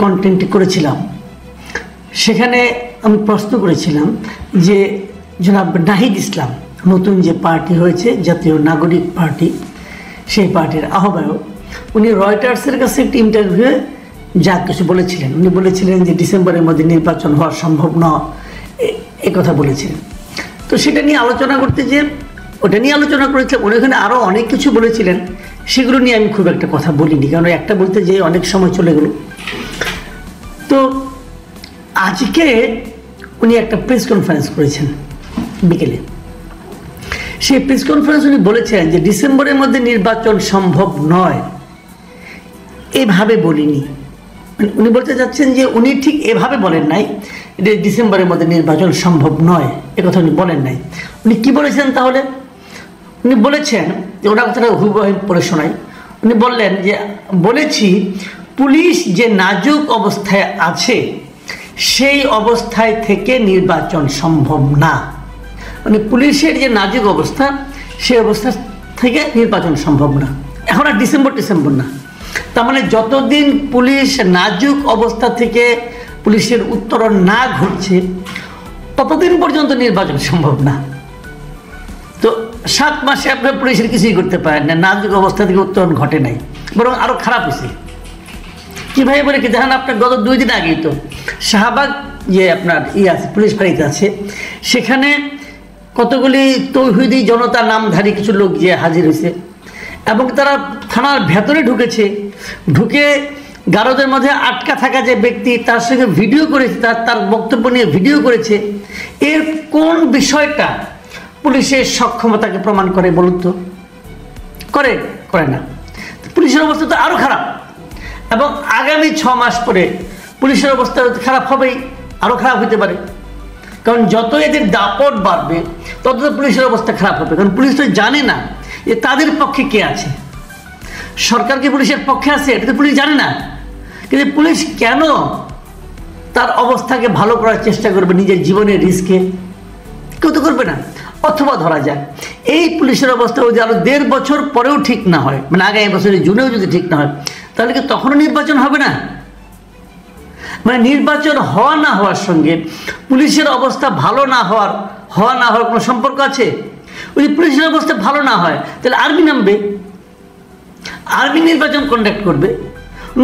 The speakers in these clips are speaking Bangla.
কন্টেন্টটি করেছিলাম সেখানে আমি প্রশ্ন করেছিলাম যে জনাব নাহিদ ইসলাম নতুন যে পার্টি হয়েছে জাতীয় নাগরিক পার্টি, সেই পার্টির আহ্বায়ক, উনি রয়টার্সের কাছে একটি ইন্টারভিউয়ে যা কিছু বলেছিলেন, উনি বলেছিলেন যে ডিসেম্বরের মধ্যে নির্বাচন হওয়া সম্ভব নয়, এ কথা বলেছিলেন। তো সেটা নিয়ে আলোচনা করতে যে ওটা নিয়ে আলোচনা করেছিলাম, উনি ওখানে আরও অনেক কিছু বলেছিলেন, সেগুলো নিয়ে আমি খুব একটা কথা বলিনি, কারণ একটা বলতে যেয়ে অনেক সময় চলে গেল। তো আজকে উনি একটা প্রেস কনফারেন্স করেছেন বিকেলে। সেই প্রেস কনফারেন্স উনি বলেছেন যে ডিসেম্বরের মধ্যে নির্বাচন সম্ভব নয়, এভাবে বলিনি। উনি বলতে চাচ্ছেন যে উনি ঠিক এভাবে বলেন নাই যে ডিসেম্বরের মধ্যে নির্বাচন সম্ভব নয়, একথা উনি বলেন নাই। উনি কি বলেছেন তাহলে? উনি বলেছেন যে ওনার কথাটা হুবহু পড়ে শোনাই। উনি বললেন যে বলেছি পুলিশ যে নাজুক অবস্থায় আছে সেই অবস্থায় থেকে নির্বাচন সম্ভব না। মানে পুলিশের যে নাজুক অবস্থা সেই অবস্থা থেকে নির্বাচন সম্ভব না। এখন আর ডিসেম্বর না, তার মানে যতদিন পুলিশ নাজুক অবস্থা থেকে পুলিশের উত্তরণ না ঘটছে ততদিন পর্যন্ত নির্বাচন সম্ভব না। তো 7 মাসে আপনার পুলিশের কিছুই করতে পারেন না, নাজুক অবস্থা থেকে উত্তরণ ঘটে নাই, বরং আরও খারাপ হয়েছে। কীভাবে বলে কি দেখেন, আপনার গত 2 দিন আগেই তো শাহবাগ যে আপনার আছে পুলিশ ফাঁড়িতে আছে, সেখানে কতগুলি তৌহিদি জনতা নামধারী কিছু লোক যে হাজির হয়েছে এবং তারা থানার ভেতরে ঢুকে গারদের মধ্যে আটকা থাকা যে ব্যক্তি তার সঙ্গে ভিডিও করেছে, তার বক্তব্য নিয়ে ভিডিও করেছে। এর কোন বিষয়টা পুলিশের সক্ষমতাকে প্রমাণ করে বলুন তো? করে না। পুলিশের অবস্থা তো আরও খারাপ, এবং আগামী 6 মাস পরে পুলিশের অবস্থা খারাপ হবেই, আরও খারাপ হতে পারে। কারণ যত এদের দাপট বাড়বে তত পুলিশের অবস্থা খারাপ হবে, কারণ পুলিশ তো জানে না যে তাদের পক্ষে কে আছে। সরকার কি পুলিশের পক্ষে আছে এটা তো পুলিশ জানে না, কিন্তু পুলিশ কেন তার অবস্থাকে ভালো করার চেষ্টা করবে নিজের জীবনের রিস্কে? কেউ তো করবে না। অথবা ধরা যায় এই পুলিশের অবস্থা যদি আরও 1.5 বছর পরেও ঠিক না হয়, মানে আগামী বছরের জুনেও যদি ঠিক না হয়, তাহলে কি তখনও নির্বাচন হবে না? মানে নির্বাচন হওয়া না হওয়ার সঙ্গে পুলিশের অবস্থা ভালো না হওয়ার কোনো সম্পর্ক আছে? যদি পুলিশের অবস্থা ভালো না হয় তাহলে আর্মি নামবে, আর্মি নির্বাচন কন্ডাক্ট করবে।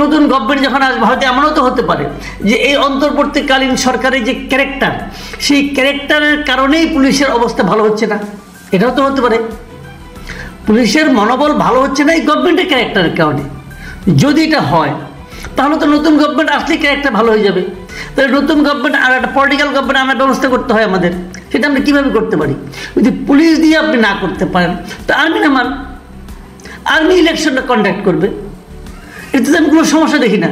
নতুন গভর্নমেন্ট যখন আসবে হয়তো এমনও তো হতে পারে যে এই অন্তর্বর্তীকালীন সরকারের যে ক্যারেক্টার, সেই ক্যারেক্টারের কারণেই পুলিশের অবস্থা ভালো হচ্ছে না, এটাও তো হতে পারে। পুলিশের মনোবল ভালো হচ্ছে না এই গভর্নমেন্টের ক্যারেক্টারের কারণে। যদি এটা হয় তাহলে তো নতুন গভর্নমেন্ট আসলেই ক্যারেক্টার ভালো হয়ে যাবে। তাহলে নতুন গভর্নমেন্ট আর একটা পলিটিক্যাল গভর্নমেন্ট আনার ব্যবস্থা করতে হয় আমাদের, সেটা আমরা কীভাবে করতে পারি? যদি পুলিশ দিয়ে আপনি না করতে পারেন তো আর্মি নামান, আর্মি ইলেকশনটা কন্ডাক্ট করবে, এতে তো আমি কোনো সমস্যা দেখি না,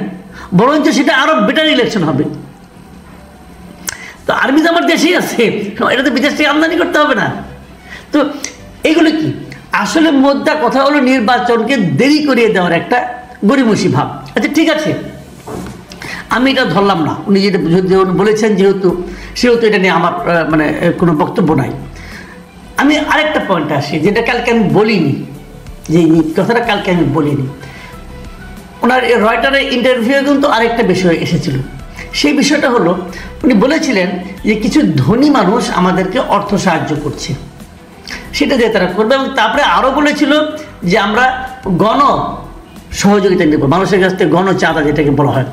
বরঞ্চ সেটা আরও বেটার ইলেকশন হবে। তো আর্মি তো আমার দেশেই আছে, এটা তো বিদেশ থেকে আমদানি করতে হবে না। তো এগুলো কি আসলে মোদ্দা কথা হলো নির্বাচনকে দেরি করিয়ে দেওয়ার একটা গরিমসি ভাব। আচ্ছা ঠিক আছে, আমি এটা ধরলাম না, উনি যেটা বলেছেন সেহেতু এটা নিয়ে আমার মানে কোনো বক্তব্য নাই। আমি আরেকটা পয়েন্টে আসি যেটা কালকে আমি বলিনি, যে কথাটা কালকে আমি বলিনি। ওনার রয়টারের ইন্টারভিউয়ে কিন্তু আরেকটা বিষয় এসেছিল। সেই বিষয়টা হলো উনি বলেছিলেন যে কিছু ধনী মানুষ আমাদেরকে অর্থ সাহায্য করছে, সেটা দিয়ে তারা করবে, এবং তারপরে আরও বলেছিল যে আমরা গণ সহযোগিতা নেব, মানুষের কাছ থেকে গণ চাঁদা যেটাকে বলা হয়,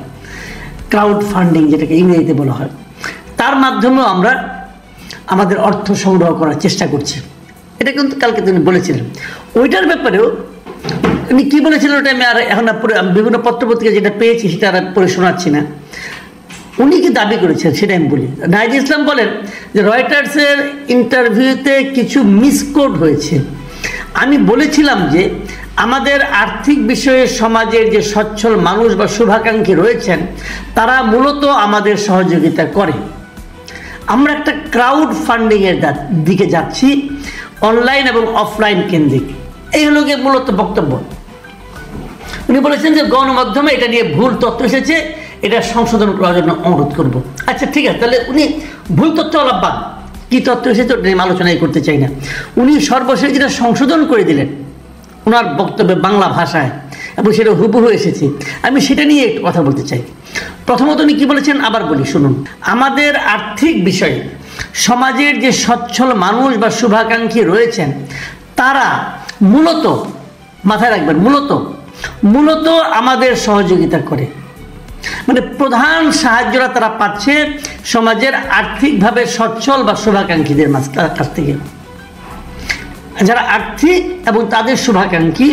ক্রাউড ফান্ডিং যেটাকে ইংরেজিতে বলা হয়, তার মাধ্যমেও আমরা আমাদের অর্থ সংগ্রহ করার চেষ্টা করছি। এটা কিন্তু কালকে তিনি বলেছিলেন। ওইটার ব্যাপারেও উনি কী বলেছিলেন ওটা আমি আর এখন বিভিন্ন পত্রপত্রিকা যেটা পেয়েছি সেটা আর পড়ে শোনাচ্ছি না। উনি কি দাবি করেছেন সেটা আমি বলি। নাহিদ ইসলাম বলেন যে রয়টার্সের ইন্টারভিউতে কিছু মিসকোড হয়েছে। আমি বলেছিলাম যে আমাদের আর্থিক বিষয়ে সমাজের যে সচ্ছল মানুষ বা শুভাকাঙ্ক্ষী রয়েছেন তারা মূলত আমাদের সহযোগিতা করে। আমরা একটা ক্রাউড ফান্ডিংয়ের দিকে যাচ্ছি, অনলাইন এবং অফলাইন কেন্দ্রিক। এই হলো গিয়ে মূলত বক্তব্য। উনি বলেছেন যে গণমাধ্যমে এটা নিয়ে ভুল তথ্য এসেছে, এটা সংশোধন করার জন্য অনুরোধ করব। আচ্ছা ঠিক আছে, তাহলে উনি ভুল তথ্য আলাপবাদ কী তথ্য এসেছে ওটা নিয়ে আলোচনাই করতে চাই না। উনি সর্বশেষ যেটা সংশোধন করে দিলেন ওনার বক্তব্যে বাংলা ভাষায়, এবং সেটা হুবহু এসেছে। আমি সেটা নিয়ে একটু কথা বলতে চাই। প্রথমত উনি কি বলেছেন আবার বলি, শুনুন। আমাদের আর্থিক বিষয়ে সমাজের যে সচ্ছল মানুষ বা শুভাকাঙ্ক্ষী রয়েছেন, তারা মূলত, মাথায় রাখবেন, মূলত আমাদের সহযোগিতা করে। মানে প্রধান সাহায্যটা তারা পাচ্ছে সমাজের আর্থিকভাবে সচ্ছল বা শুভাকাঙ্ক্ষীদের কাছ থেকে। যারা আর্থিক এবং তাদের শুভাকাঙ্ক্ষী,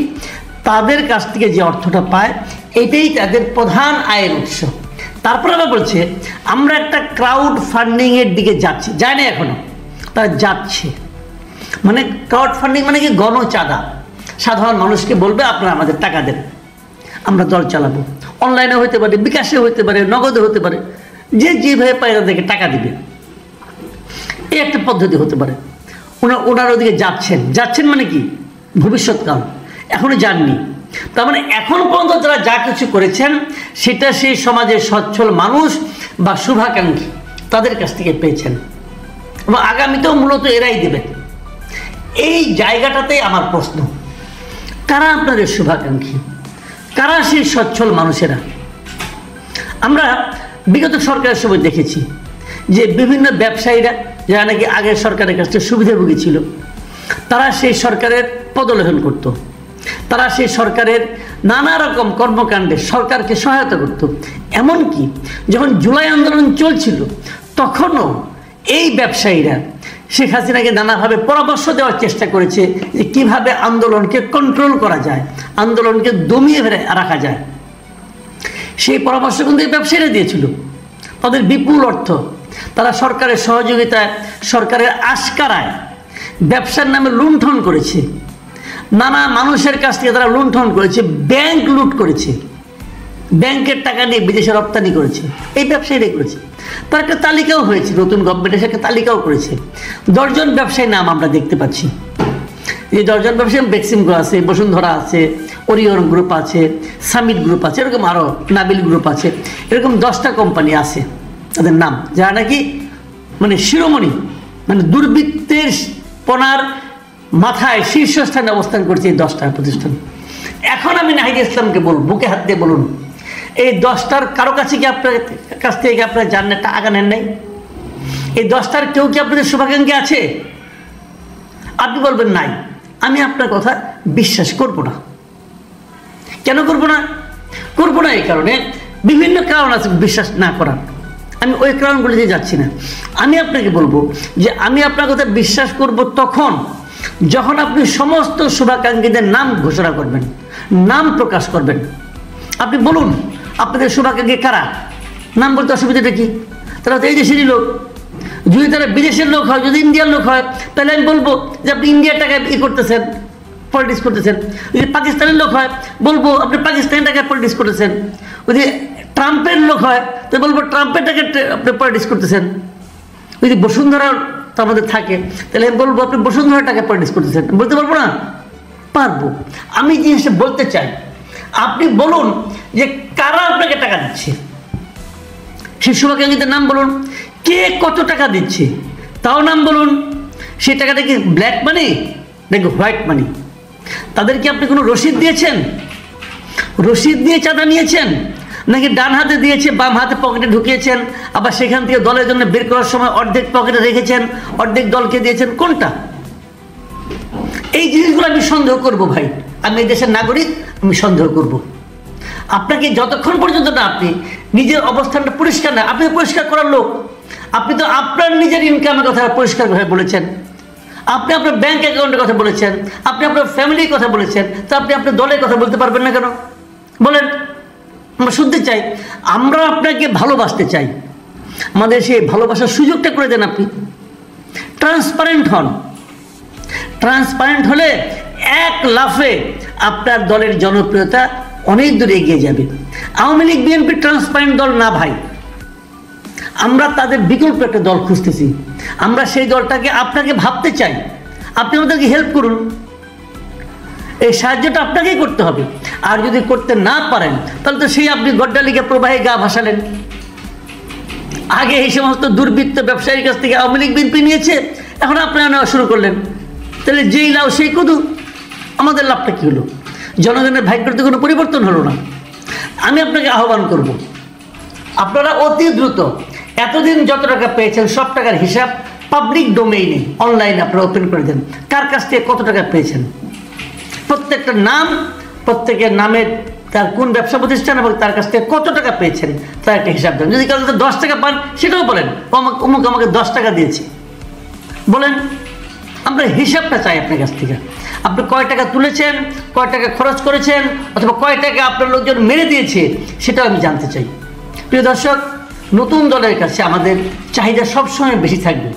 তাদের কাছ থেকে যে অর্থটা পায়, এটাই তাদের প্রধান আয়ের উৎস। তারপরে আবার বলছে আমরা একটা ক্রাউড ফান্ডিংয়ের দিকে যাচ্ছি, যায় না এখনো, তারা যাচ্ছে। মানে ক্রাউড ফান্ডিং মানে কি? গণচাঁদা। সাধারণ মানুষকে বলবে আপনারা আমাদের টাকা দেন, আমরা দল চালাবো। অনলাইনে হতে পারে, বিকাশে হতে পারে, নগদে হতে পারে, যে যেভাবে পায় তাদেরকে টাকা দিবে। এই একটা পদ্ধতি হতে পারে। ওনার ওদিকে যাচ্ছেন মানে কি? ভবিষ্যৎকাল, এখনো যাননি। তার মানে এখন পর্যন্ত তারা যা কিছু করেছেন সেটা সেই সমাজের সচ্ছল মানুষ বা শুভাকাঙ্ক্ষী তাদের কাছ থেকে পেয়েছেন, এবং আগামীতেও মূলত এরাই দেবেন। এই জায়গাটাতেই আমার প্রশ্ন, কারা আপনাদের শুভাকাঙ্ক্ষী? কারা সেই সচ্ছল মানুষেরা? আমরা বিগত সরকারের সময় দেখেছি যে বিভিন্ন ব্যবসায়ীরা, যারা নাকি আগের সরকারের কাছ থেকে সুবিধাভোগী ছিল, তারা সেই সরকারের পদলেহন করত, তারা সেই সরকারের নানা রকম কর্মকাণ্ডে সরকারকে সহায়তা করত। এমনকি যখন জুলাই আন্দোলন চলছিল, তখনও এই ব্যবসায়ীরা শেখ হাসিনাকে নানাভাবে পরামর্শ দেওয়ার চেষ্টা করেছে যে কীভাবে আন্দোলনকে কন্ট্রোল করা যায়, আন্দোলনকে দমিয়ে রাখা যায়। সেই পরামর্শ কিন্তু এই ব্যবসায়ীরা দিয়েছিল। তাদের বিপুল অর্থ তারা সরকারের সহযোগিতায়, সরকারের আশকারায় ব্যবসার নামে লুণ্ঠন করেছে। নানা মানুষের কাছ থেকে তারা লুণ্ঠন করেছে, ব্যাংক লুট করেছে, ব্যাংকের টাকা নিয়ে বিদেশে রপ্তানি করেছে, এই ব্যবসায়ীরাই করেছে। তার একটা তালিকাও হয়েছে, নতুন গভর্নমেন্ট এসে একটা তালিকাও করেছে। 10 জন ব্যবসায়ীর নাম আমরা দেখতে পাচ্ছি। এই 10 জন ব্যবসায়ী, বেক্সিমকো আছে, বসুন্ধরা আছে, ওরিয়ন গ্রুপ আছে, সামিট গ্রুপ আছে, এরকম আরও নাবিল গ্রুপ আছে, এরকম 10টা কোম্পানি আছে তাদের নাম, যারা নাকি মানে শিরোমণি, মানে দুর্বৃত্তের পনার মাথায় শীর্ষস্থানে অবস্থান করছে এই 10টা প্রতিষ্ঠান। এখন আমি নাহিদ ইসলামকে বলব, বুকে হাত দিয়ে বলুন, এই 10টার কারো কাছে কি আপনার কাছ থেকে আপনার জানেন টাকা নেন নাই? এই 10টার কেউ কি আপনাদের শুভাকাঙ্ক্ষী আছে? আপনি বলবেন নাই। আমি আপনার কথা বিশ্বাস করব না। কেন করব না? করব না এই কারণে, বিভিন্ন কারণ আছে বিশ্বাস না করার। আমি ওই কারণগুলিতে যাচ্ছি না। আমি আপনাকে বলবো যে আমি আপনার কথা বিশ্বাস করব তখন যখন আপনি সমস্ত শুভাকাঙ্ক্ষীদের নাম ঘোষণা করবেন, নাম প্রকাশ করবেন। আপনি বলুন আপনাদের শুভাকাঙ্ক্ষী কারা, নাম বলতে অসুবিধাটা কি? তারা তো এই দেশেরই লোক। যদি তারা বিদেশের লোক হয়, যদি ইন্ডিয়ার লোক হয়, তাহলে আমি বলবো যে আপনি ইন্ডিয়ার টাকায় করতেছেন, পলিটিক্স করতেছেন। যদি পাকিস্তানের লোক হয়, বলবো আপনি পাকিস্তানের টাকায় পলিটিক্স করতেছেন। যদি ট্রাম্পের লোক হয়, তো বলবো ট্রাম্পের টাকায় আপনি পলিটিক্স করতেছেন। যদি বসুন্ধরার তার মধ্যে থাকে, তাহলে আমি বলবো আপনি বসুন্ধরার টাকায় পলিটিক্স করতেছেন। বলতে পারবো না? পারবো। আমি জিনিসটা বলতে চাই, আপনি বলুন যে কারা আপনাকে টাকা দিচ্ছে, সেই শুভাকাঙ্ক্ষীদের নাম বলুন। কে কত টাকা দিচ্ছে তাও নাম বলুন। সেই টাকাটা কি ব্ল্যাক মানি নাকি হোয়াইট মানি? তাদেরকে আপনি কোনো রসিদ দিয়েছেন? রসিদ দিয়ে চাঁদা নিয়েছেন, নাকি ডান হাতে দিয়েছে বাম হাতে পকেটে ঢুকিয়েছেন, আবার সেখান থেকে দলের জন্য বের করার সময় অর্ধেক পকেটে রেখেছেন, অর্ধেক দলকে দিয়েছেন? কোনটা? এই জিনিসগুলো আমি সন্দেহ করব ভাই। আমি এই দেশের নাগরিক, আমি সন্দেহ করব। আপনাকে যতক্ষণ পর্যন্ত না আপনি নিজের অবস্থানটা পরিষ্কার না, আপনি পরিষ্কার করার লোক। আপনি তো আপনার নিজের ইনকামের কথা পরিষ্কারভাবে বলেছেন, আপনি আপনার ব্যাংক অ্যাকাউন্টের কথা বলেছেন, আপনি আপনার ফ্যামিলির কথা বলেছেন, তো আপনি আপনার দলের কথা বলতে পারবেন না কেন? বলেন, আমরা শুনতে চাই। আমরা আপনাকে ভালোবাসতে চাই, আমাদের সেই ভালোবাসার সুযোগটা করে দেন। আপনি ট্রান্সপারেন্ট হন। ট্রান্সপারেন্ট হলে এক লাফে আপনার দলের জনপ্রিয়তা অনেক দূরে এগিয়ে যাবে। আওয়ামী লীগ বিএনপি ট্রান্সপারেন্ট দল না ভাই। আমরা তাদের বিকল্প একটা দল খুঁজতেছি। আমরা সেই দলটাকে আপনাকে ভাবতে চাই। আপনি আমাদেরকে হেল্প করুন। এই সাহায্যটা আপনাকেই করতে হবে। আর যদি করতে না পারেন, তাহলে তো সেই আপনি গড্ডালিকে প্রবাহে গা ভাসালেন। আগে এই সমস্ত দুর্বৃত্ত ব্যবসায়ীর কাছ থেকে আওয়ামী লীগ বিএনপি নিয়েছে, এখন আপনারা নেওয়া শুরু করলেন। তাহলে যেই লাভ সেই কদু, আমাদের লাভটা কি হলো? জনগণের ভাগ্যতে কোনো পরিবর্তন হলো না। আমি আপনাকে আহ্বান করব, আপনারা অতি দ্রুত এতদিন যত টাকা পেয়েছেন সব টাকার হিসাব পাবলিক ডোমেইনে অনলাইনে আপনারা ওপেন করে দেন। কার কাছ থেকে কত টাকা পেয়েছেন, প্রত্যেকটা নাম, প্রত্যেকের নামের তার কোন ব্যবসা প্রতিষ্ঠান এবং তার কাছ থেকে কত টাকা পেয়েছেন তার একটা হিসাব দেন। যদি কাউকে 10 টাকা পান সেটাও বলেন, অমুক আমাকে 10 টাকা দিয়েছে বলেন। আমরা হিসাবটা চাই আপনার কাছ থেকে। আপনি কয় টাকা তুলেছেন, কয় টাকা খরচ করেছেন, অথবা কয় টাকা আপনার লোকজন মেরে দিয়েছে সেটাও আমি জানতে চাই। প্রিয় দর্শক, নতুন দলের কাছে আমাদের চাহিদা সবসময় বেশি থাকবে।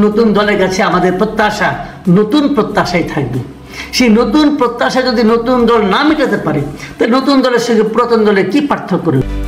নতুন দলের কাছে আমাদের প্রত্যাশা নতুন প্রত্যাশাই থাকবে। সেই নতুন প্রত্যাশা যদি নতুন দল না মেটাতে পারে, তাহলে নতুন দলের সঙ্গে পুরাতন দলের কি পার্থক্য রয়েছে?